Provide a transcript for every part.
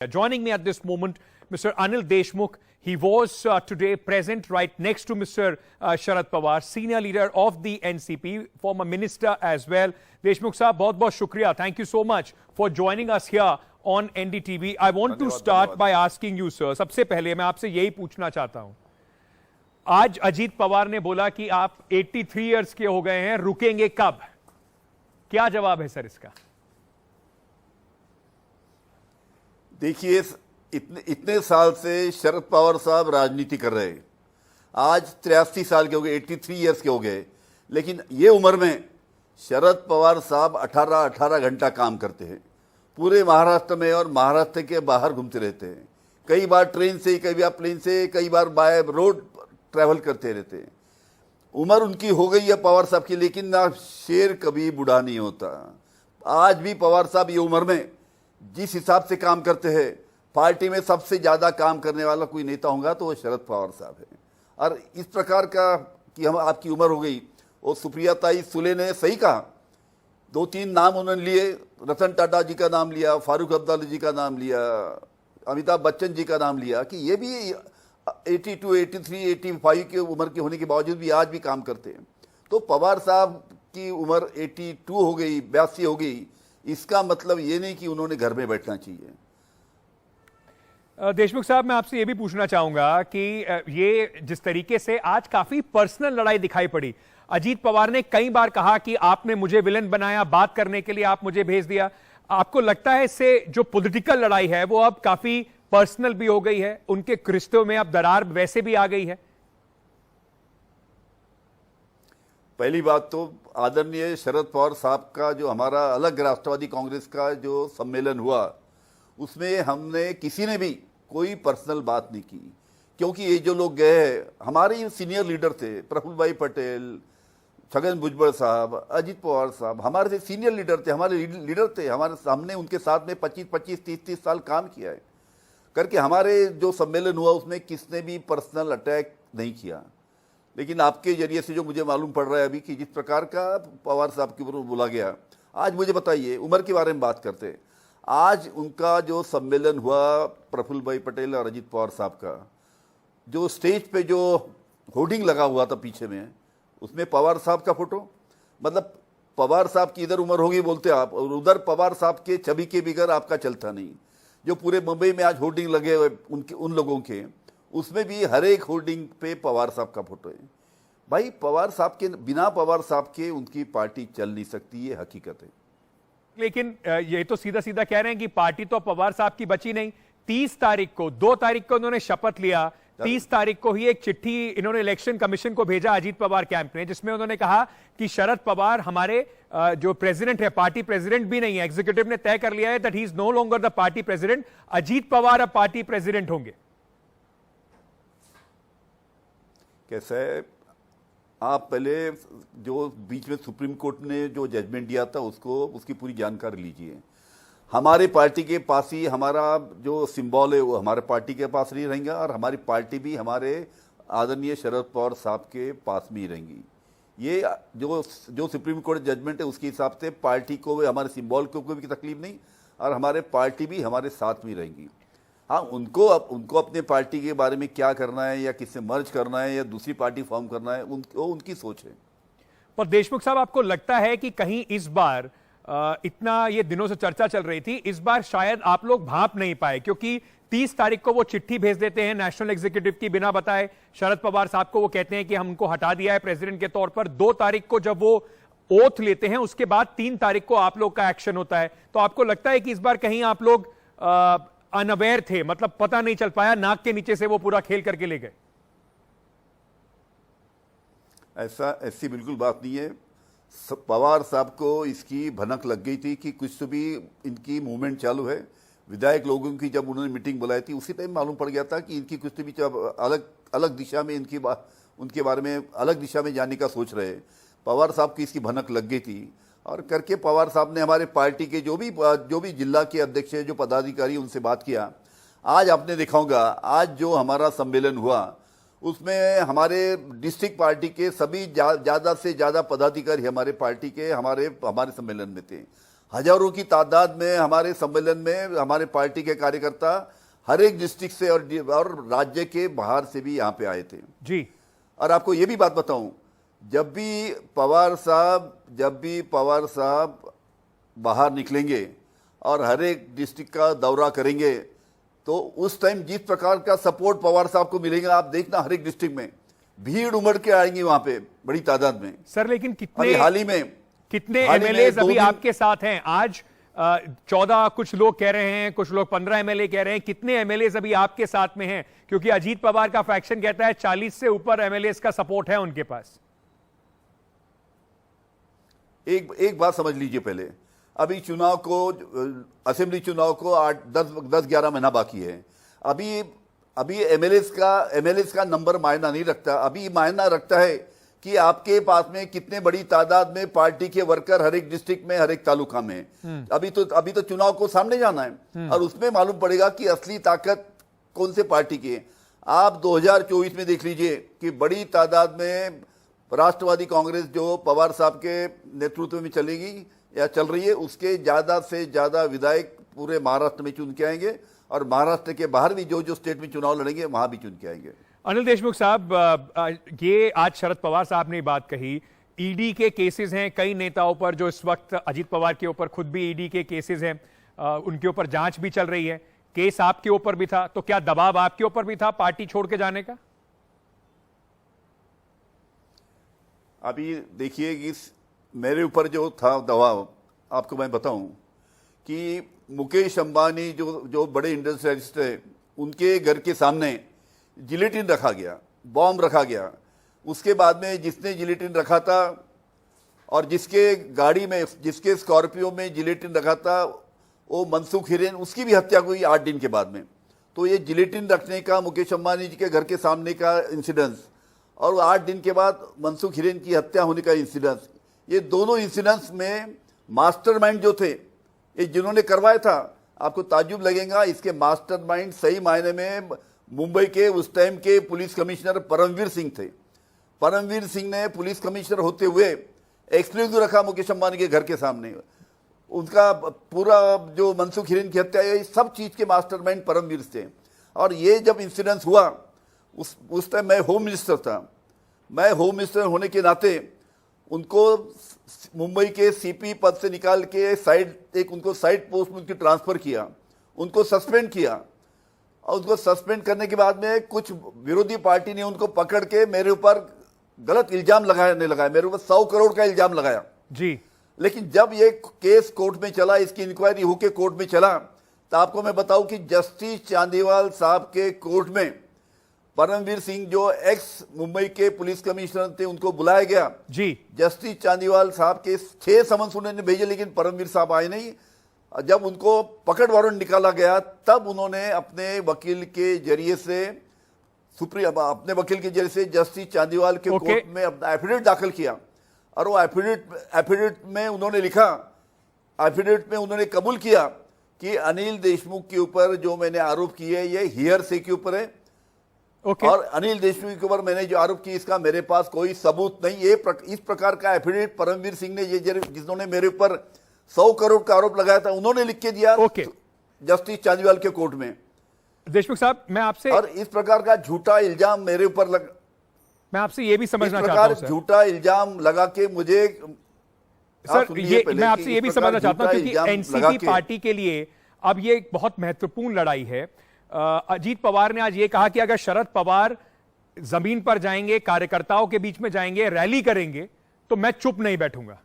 Joining me at this moment, Mr. Anil Deshmukh. He was today present right next to Mr. Sharad Pawar, senior leader of the NCP, former minister as well. Deshmukh sahab, बहुत-बहुत शुक्रिया. Thank you so much for joining us here on NDTV. I want to start by asking you, sir. सबसे पहले मैं आपसे यही पूछना चाहता हूं. आज अजीत पवार ने बोला कि आप 83 इयर्स के हो गए हैं, रुकेंगे कब? क्या जवाब है सर इसका? देखिए, इतने साल से शरद पवार साहब राजनीति कर रहे हैं. आज 83 साल के हो गए, 83 इयर्स के हो गए, लेकिन ये उम्र में शरद पवार साहब 18 घंटा काम करते हैं. पूरे महाराष्ट्र में और महाराष्ट्र के बाहर घूमते रहते हैं. कई बार ट्रेन से, कई बार प्लेन से, कई बार बाय रोड ट्रैवल करते रहते हैं. उम्र उनकी हो गई है पवार साहब की, लेकिन ना शेर कभी बूढ़ा नहीं होता. आज भी पवार साहब ये उम्र में जिस हिसाब से काम करते हैं, पार्टी में सबसे ज़्यादा काम करने वाला कोई नेता होगा तो वो शरद पवार साहब है. और इस प्रकार का कि हम आपकी उम्र हो गई, और सुप्रिया ताई सुले ने सही कहा. 2-3 नाम उन्होंने लिए, रतन टाटा जी का नाम लिया, फारूक अब्दुल्ला जी का नाम लिया, अमिताभ बच्चन जी का नाम लिया, कि ये भी 82, 83, 85 की उम्र के होने के बावजूद भी आज भी काम करते हैं. तो पवार साहब की उम्र 82 हो गई, 82 हो गई, इसका मतलब ये नहीं कि उन्होंने घर में बैठना चाहिए. देशमुख साहब, मैं आपसे ये भी पूछना चाहूंगा कि ये जिस तरीके से आज काफी पर्सनल लड़ाई दिखाई पड़ी. अजीत पवार ने कई बार कहा कि आपने मुझे विलन बनाया, बात करने के लिए आप मुझे भेज दिया. आपको लगता है इससे जो पॉलिटिकल लड़ाई है वो अब काफी पर्सनल भी हो गई है, उनके रिश्तों में अब दरार वैसे भी आ गई है? पहली बात तो आदरणीय शरद पवार साहब का जो हमारा अलग राष्ट्रवादी कांग्रेस का जो सम्मेलन हुआ, उसमें हमने किसी ने भी कोई पर्सनल बात नहीं की. क्योंकि ये जो लोग गए हैं, हमारे सीनियर लीडर थे, प्रफुल्ल भाई पटेल, छगन भुजबल साहब, अजीत पवार साहब, हमारे से सीनियर लीडर थे, हमारे लीडर थे. हमारे सामने उनके साथ में 25-25, 30-30 साल काम किया है करके. हमारे जो सम्मेलन हुआ उसमें किसने भी पर्सनल अटैक नहीं किया. लेकिन आपके जरिए से जो मुझे मालूम पड़ रहा है अभी कि जिस प्रकार का पवार साहब के ऊपर बोला गया, आज मुझे बताइए, उम्र के बारे में बात करते हैं. आज उनका जो सम्मेलन हुआ प्रफुल्ल भाई पटेल और अजीत पवार साहब का, जो स्टेज पे जो होर्डिंग लगा हुआ था पीछे में, उसमें पवार साहब का फोटो. मतलब पवार साहब की इधर उम्र होगी बोलते आप, और उधर पवार साहब के छवि के बिगैर आपका चलता नहीं. जो पूरे मुंबई में आज होर्डिंग लगे हुए उन लोगों के, उसमें भी हर एक होर्डिंग पे पवार साहब का फोटो है. भाई, पवार साहब के बिना पवार साहब के उनकी पार्टी चल नहीं सकती, ये हकीकत है. लेकिन ये तो सीधा सीधा कह रहे हैं कि पार्टी तो पवार साहब की बची नहीं. 30 तारीख को, 2 तारीख को उन्होंने शपथ लिया, 30 तारीख को ही एक चिट्ठी इन्होंने इलेक्शन कमीशन को भेजा अजीत पवार कैंप ने, जिसमें उन्होंने कहा कि शरद पवार हमारे जो प्रेसिडेंट है, पार्टी प्रेसिडेंट भी नहीं है. एग्जीक्यूटिव ने तय कर लिया है that he is no longer the party president. Ajit Pawar अब पार्टी प्रेसिडेंट होंगे. कैसा है, आप पहले जो बीच में सुप्रीम कोर्ट ने जो जजमेंट दिया था उसकी पूरी जानकारी लीजिए. हमारे पार्टी के पास ही हमारा जो सिंबल है वो हमारे पार्टी के पास नहीं रहेगा, और हमारी पार्टी भी हमारे आदरणीय शरद पवार साहब के पास में ही रहेंगी. ये जो सुप्रीम कोर्ट जजमेंट है उसके हिसाब से पार्टी को, हमारे सिंबल को कोई भी तकलीफ नहीं, और हमारे पार्टी भी हमारे साथ में रहेंगी. हाँ, उनको अपने पार्टी के बारे में क्या करना है, या किससे मर्ज करना है, या दूसरी पार्टी फॉर्म करना है, उनकी सोच है. पर देशमुख साहब, आपको लगता है कि कहीं इस बार इतना ये दिनों से चर्चा चल रही थी, इस बार शायद आप लोग भांप नहीं पाए? क्योंकि 30 तारीख को वो चिट्ठी भेज देते हैं नेशनल एग्जीक्यूटिव की बिना बताए शरद पवार साहब को. वो कहते हैं कि हम उनको हटा दिया है प्रेसिडेंट के तौर पर. 2 तारीख को जब वो ओथ लेते हैं, उसके बाद 3 तारीख को आप लोग का एक्शन होता है. तो आपको लगता है कि इस बार कहीं आप लोग अनअवेयर थे, मतलब पता नहीं चल पाया, नाक के नीचे से वो पूरा खेल करके ले गए? ऐसी बिल्कुल बात नहीं है. पवार साहब को इसकी भनक लग गई थी कि कुछ तो भी इनकी मूवमेंट चालू है. विधायक लोगों की जब उन्होंने मीटिंग बुलाई थी, उसी टाइम मालूम पड़ गया था कि इनकी कुछ तो भी अलग दिशा में उनके बारे में अलग दिशा में जाने का सोच रहे. पवार साहब की इसकी भनक लग गई थी, और करके पवार साहब ने हमारे पार्टी के जो भी जिला के अध्यक्ष है, जो पदाधिकारी, उनसे बात किया. आज आपने देखा होगा, आज जो हमारा सम्मेलन हुआ उसमें हमारे डिस्ट्रिक्ट पार्टी के सभी ज़्यादा से ज़्यादा पदाधिकारी हमारे पार्टी के हमारे सम्मेलन में थे. हजारों की तादाद में हमारे सम्मेलन में हमारे पार्टी के कार्यकर्ता हर एक डिस्ट्रिक्ट से और राज्य के बाहर से भी यहाँ पे आए थे जी। और आपको ये भी बात बताऊं, जब भी पवार साहब बाहर निकलेंगे और हर एक डिस्ट्रिक्ट का दौरा करेंगे तो उस टाइम जिस प्रकार का सपोर्ट पवार साहब को मिलेगा, आप देखना हर एक डिस्ट्रिक्ट में भीड़ उमड़ के आएंगी वहां पे बड़ी तादाद में। सर लेकिन अभी हाल ही में कितने हाल ही में एमएलए 2 अभी दिन आपके साथ हैं? आज 14 कुछ लोग कह रहे हैं, कुछ लोग 15 एमएलए कह रहे हैं। कितने एमएलए अभी आपके साथ में हैं? क्योंकि अजीत पवार का फैक्शन कहता है 40 से ऊपर एमएलए का सपोर्ट है उनके पास। एक बात समझ लीजिए, पहले अभी चुनाव को, असेंबली चुनाव को 10-11 महीना बाकी है। अभी एमएलएस का नंबर मायना नहीं रखता। अभी मायना रखता है कि आपके पास में कितने बड़ी तादाद में पार्टी के वर्कर हर एक डिस्ट्रिक्ट में, हर एक तालुका में। अभी तो चुनाव को सामने जाना है और उसमें मालूम पड़ेगा कि असली ताकत कौन से पार्टी की है। आप 2024 में देख लीजिए कि बड़ी तादाद में राष्ट्रवादी कांग्रेस जो पवार साहब के नेतृत्व में चलेगी या चल रही है, उसके ज्यादा से ज्यादा विधायक पूरे महाराष्ट्र में चुन के आएंगे और महाराष्ट्र के बाहर भी जो स्टेट में चुनाव लड़ेंगे वहां भी चुन के आएंगे। अनिल देशमुख साहब, ये आज शरद पवार साहब ने बात कही, ईडी के केसेस हैं कई नेताओं पर, जो इस वक्त अजीत पवार के ऊपर खुद भी ईडी के केसेस हैं, उनके ऊपर जांच भी चल रही है, केस आपके ऊपर भी था, तो क्या दबाव आपके ऊपर भी था पार्टी छोड़ के जाने का? अभी देखिए कि मेरे ऊपर जो था दबाव, आपको मैं बताऊं कि मुकेश अंबानी जो बड़े इंडस्ट्रियलिस्ट है, उनके घर के सामने जिलेटिन रखा गया, बॉम्ब रखा गया। उसके बाद में जिसने जिलेटिन रखा था और जिसके गाड़ी में, जिसके स्कॉर्पियो में जिलेटिन रखा था, वो मनसुख हिरेन, उसकी भी हत्या हुई 8 दिन के बाद में। तो ये जिलेटिन रखने का, मुकेश अंबानी जी के घर के सामने का इंसिडेंस और 8 दिन के बाद मनसुख हिरेन की हत्या होने का इंसिडेंस, ये दोनों इंसिडेंस में मास्टरमाइंड जो थे, ये जिन्होंने करवाया था, आपको ताज्जुब लगेगा, इसके मास्टरमाइंड सही मायने में मुंबई के उस टाइम के पुलिस कमिश्नर परमवीर सिंह थे। परमवीर सिंह ने पुलिस कमिश्नर होते हुए एक्सप्लोजिव रखा मुकेश अंबानी के घर के सामने। उनका पूरा जो मनसुख हिरेन की हत्या है, सब चीज के मास्टरमाइंड परमवीर थे। और ये जब इंसिडेंस हुआ, उस टाइम मैं होम मिनिस्टर था। मैं होम मिनिस्टर होने के नाते उनको मुंबई के सीपी पद से निकाल के उनको साइड पोस्ट में उनकी ट्रांसफर किया, उनको सस्पेंड किया। और उसको सस्पेंड करने के बाद में कुछ विरोधी पार्टी ने उनको पकड़ के मेरे ऊपर गलत इल्जाम लगाया, मेरे ऊपर 100 करोड़ का इल्जाम लगाया जी। लेकिन जब ये केस कोर्ट में चला, इसकी इंक्वायरी होके कोर्ट में चला, तो आपको मैं बताऊं कि जस्टिस चांदीवाल साहब के कोर्ट में परमवीर सिंह जो एक्स मुंबई के पुलिस कमिश्नर थे, उनको बुलाया गया जी। जस्टिस चांदीवाल साहब के 6 समन्स उन्होंने भेजे, लेकिन परमवीर साहब आए नहीं। जब उनको पकड़ वारंट निकाला गया, तब उन्होंने अपने वकील के जरिए से जस्टिस चांदीवाल के कोर्ट में अपना एफिडेविट दाखिल किया। और वो एफिडेविट में उन्होंने लिखा, एफिडेविट में उन्होंने कबूल किया कि अनिल देशमुख के ऊपर जो मैंने आरोप किए, ये हियर से के ऊपर है। और अनिल देशमुख के ऊपर मैंने जो आरोप किया, इसका मेरे पास कोई सबूत नहीं। इस प्रकार का एफिडेविट परमवीर सिंह ने, जिन्होंने मेरे ऊपर 100 करोड़ का आरोप लगाया था, उन्होंने लिख के दिया जस्टिस चांदीवाल के कोर्ट में। देशमुख साहब, मैं आपसे, और इस प्रकार का झूठा इल्जाम मेरे ऊपर मैं आपसे ये भी समझना चाहता हूं, झूठा इल्जाम लगा के मुझे, सर मैं आपसे ये भी समझना चाहता हूं, क्योंकि एनसीपी पार्टी के लिए अब ये एक बहुत महत्वपूर्ण लड़ाई है। अजीत पवार ने आज ये कहा कि अगर शरद पवार जमीन पर जाएंगे, कार्यकर्ताओं के बीच में जाएंगे, रैली करेंगे, तो मैं चुप नहीं बैठूंगा।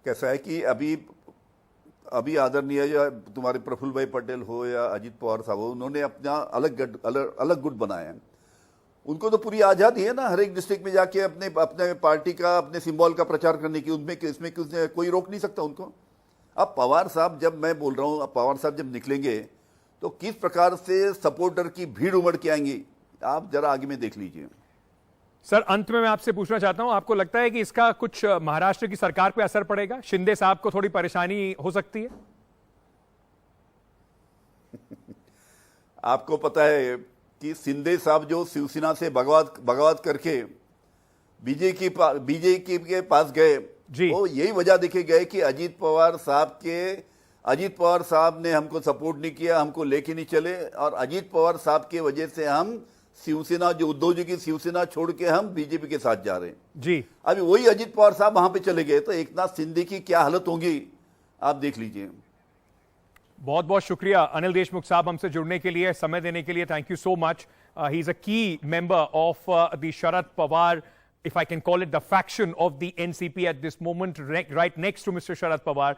कैसा है कि अभी आदरणीय तुम्हारे प्रफुल्ल भाई पटेल हो या अजीत पवार साहब हो, उन्होंने अपना अलग गुट बनाया है। उनको तो पूरी आजादी है ना, हर एक डिस्ट्रिक्ट में जाके अपने पार्टी का, अपने सिंबल का प्रचार करने की। इसमें कोई रोक नहीं सकता उनको। अब पवार साहब, जब मैं बोल रहा हूं, अब पवार साहब जब निकलेंगे तो किस प्रकार से सपोर्टर की भीड़ उमड़ के आएंगी, आप जरा आगे में देख लीजिए। सर, अंत में मैं आपसे पूछना चाहता हूं, आपको लगता है कि इसका कुछ महाराष्ट्र की सरकार पे असर पड़ेगा? शिंदे साहब को थोड़ी परेशानी हो सकती है? आपको पता है कि शिंदे साहब जो शिवसेना से बगावत करके बीजेपी के पास गए, जी। तो यही वजह देखी गई कि अजीत पवार साहब ने हमको सपोर्ट नहीं किया, हमको लेके नहीं चले, और अजीत पवार साहब की वजह से हम शिवसेना, जो उद्धव जी की शिवसेना छोड़ के हम बीजेपी के साथ जा रहे हैं। जी। अभी वही अजीत पवार साहब वहां पे चले गए तो एकनाथ शिंदे की क्या हालत होगी आप देख लीजिए। बहुत बहुत शुक्रिया अनिल देशमुख साहब हमसे जुड़ने के लिए, समय देने के लिए। Thank you so much. He is a key member of the Sharad Pawar, if I can call it, the faction of the NCP at this moment, right next to Mr. Sharad Pawar.